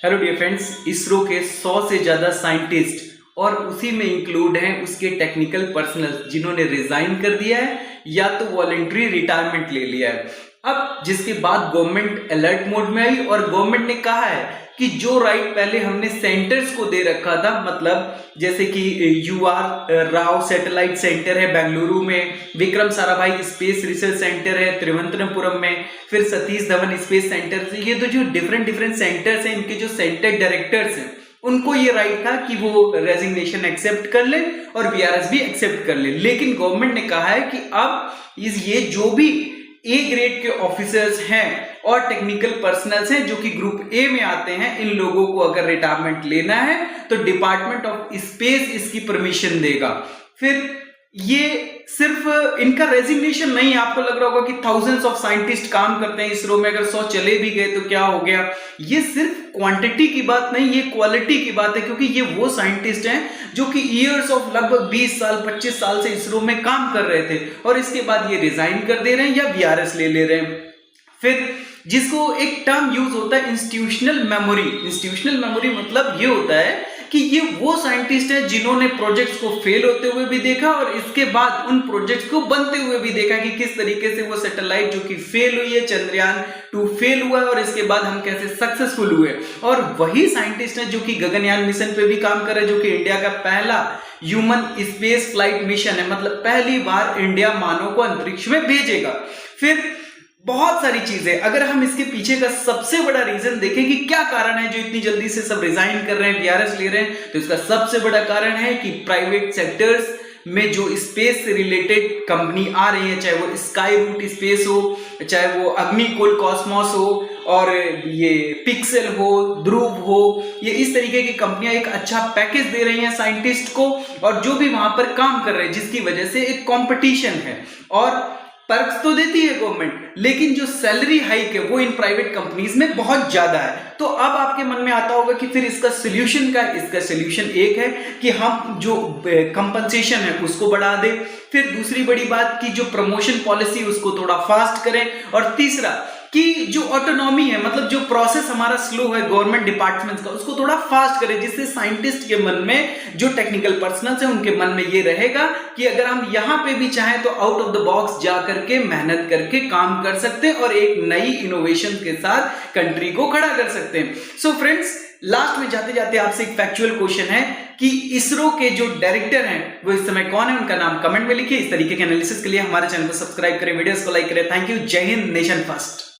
Hello dear friends, ISRO के 100 से ज़्यादा साइंटिस्ट और उसी में इंक्लूड हैं उसके टेक्निकल पर्सनल जिन्होंने रिजाइन कर दिया है या तो वॉलेंट्री रिटायरमेंट ले लिया है। अब जिसके बाद गवर्नमेंट अलर्ट मोड में आई और गवर्नमेंट ने कहा है कि जो राइट पहले हमने सेंटर्स को दे रखा था, मतलब जैसे कि UR राव सैटेलाइट सेंटर है बेंगलुरु में, Vikram Sarabhai space research centre है त्रिवेंद्रपुरम में, फिर सतीश धवन स्पेस सेंटर से, ये तो जो डिफरेंट सेंटर्स हैं, इनके जो सेंटर डायरेक्टर्स हैं उनको ये राइट था कि वो रेजिग्नेशन एक्सेप्ट कर ले और VRS भी एक्सेप्ट कर ले। लेकिन गवर्नमेंट ने कहा है कि अब ये जो भी A ग्रेड के ऑफिसर्स हैं और टेक्निकल पर्सनल्स हैं जो कि ग्रुप A में आते हैं, इन लोगों को अगर रिटायरमेंट लेना है तो डिपार्टमेंट ऑफ स्पेस इसकी परमिशन देगा। फिर ये सिर्फ इनका रेजिग्नेशन नहीं, आपको लग रहा होगा कि थाउजेंड्स ऑफ साइंटिस्ट काम करते हैं इसरो में, अगर 100 चले भी गए तो क्या हो गया। ये सिर्फ क्वांटिटी की बात नहीं, ये क्वालिटी की बात है, क्योंकि ये वो साइंटिस्ट हैं जो कि ईयर्स ऑफ लगभग 20 साल 25 साल से इसरो में काम कर रहे थे और इसके बाद ये रिजाइन कर दे रहे हैं या VRS ले रहे हैं। फिर जिसको एक टर्म यूज होता है इंस्टीट्यूशनल मेमोरी। इंस्टीट्यूशनल मेमोरी मतलब ये होता है कि ये वो साइंटिस्ट है जिन्होंने प्रोजेक्ट्स को फेल होते हुए भी देखा और इसके बाद उन प्रोजेक्ट्स को बनते हुए भी देखा कि किस तरीके से वो सैटेलाइट जो कि फेल हुई है, चंद्रयान 2 फेल हुआ है और इसके बाद हम कैसे सक्सेसफुल हुए। और वही साइंटिस्ट है जो कि गगनयान मिशन पे भी काम कर रहे हैं, जो कि इंडिया का पहला ह्यूमन स्पेस फ्लाइट मिशन है, मतलब पहली बार इंडिया मानव को अंतरिक्ष में भेजेगा। फिर बहुत सारी चीजें, अगर हम इसके पीछे का सबसे बड़ा रीजन देखें कि क्या कारण है जो इतनी जल्दी से सब रिजाइन कर रहे हैं, VRS ले रहे हैं, तो इसका सबसे बड़ा कारण है कि प्राइवेट सेक्टर्स में जो स्पेस से रिलेटेड कंपनी आ रही है, चाहे वो स्काई रूट स्पेस हो, चाहे वो अग्निकुल कॉस्मोस हो और ये पिक्सेल हो, ध्रुव हो, ये इस तरीके की कंपनियां एक अच्छा पैकेज दे रही हैं साइंटिस्ट को और जो भी वहां पर काम कर रहे हैं, जिसकी वजह से एक कंपटीशन है और पर्क्स तो देती है गवर्नमेंट, लेकिन जो सैलरी हाइक है वो इन प्राइवेट कंपनीज में बहुत ज्यादा है। तो अब आपके मन में आता होगा कि फिर इसका सोल्यूशन क्या है। इसका सोल्यूशन एक है कि हम जो कंपनसेशन है उसको बढ़ा दें, फिर दूसरी बड़ी बात कि जो प्रमोशन पॉलिसी उसको थोड़ा फास्ट करें, और तीसरा कि जो ऑटोनॉमी है, मतलब जो प्रोसेस हमारा स्लो है गवर्नमेंट डिपार्टमेंट्स का, उसको थोड़ा फास्ट करें, जिससे साइंटिस्ट के मन में, जो टेक्निकल पर्सनल्स हैं उनके मन में ये रहेगा कि अगर हम यहां पे भी चाहें तो आउट ऑफ द बॉक्स जा करके मेहनत करके काम कर सकते हैं और एक नई इनोवेशन के साथ कंट्री को खड़ा कर सकते हैं। सो फ्रेंड्स, लास्ट में जाते जाते आपसे एक फैक्चुअल क्वेश्चन है कि इसरो के जो डायरेक्टर हैं वो इस समय कौन है, उनका नाम कमेंट में लिखिए। इस तरीके के एनालिसिस के लिए हमारे चैनल को सब्सक्राइब करें, वीडियोस को लाइक करें। Thank you. जय हिंद, नेशन फर्स्ट।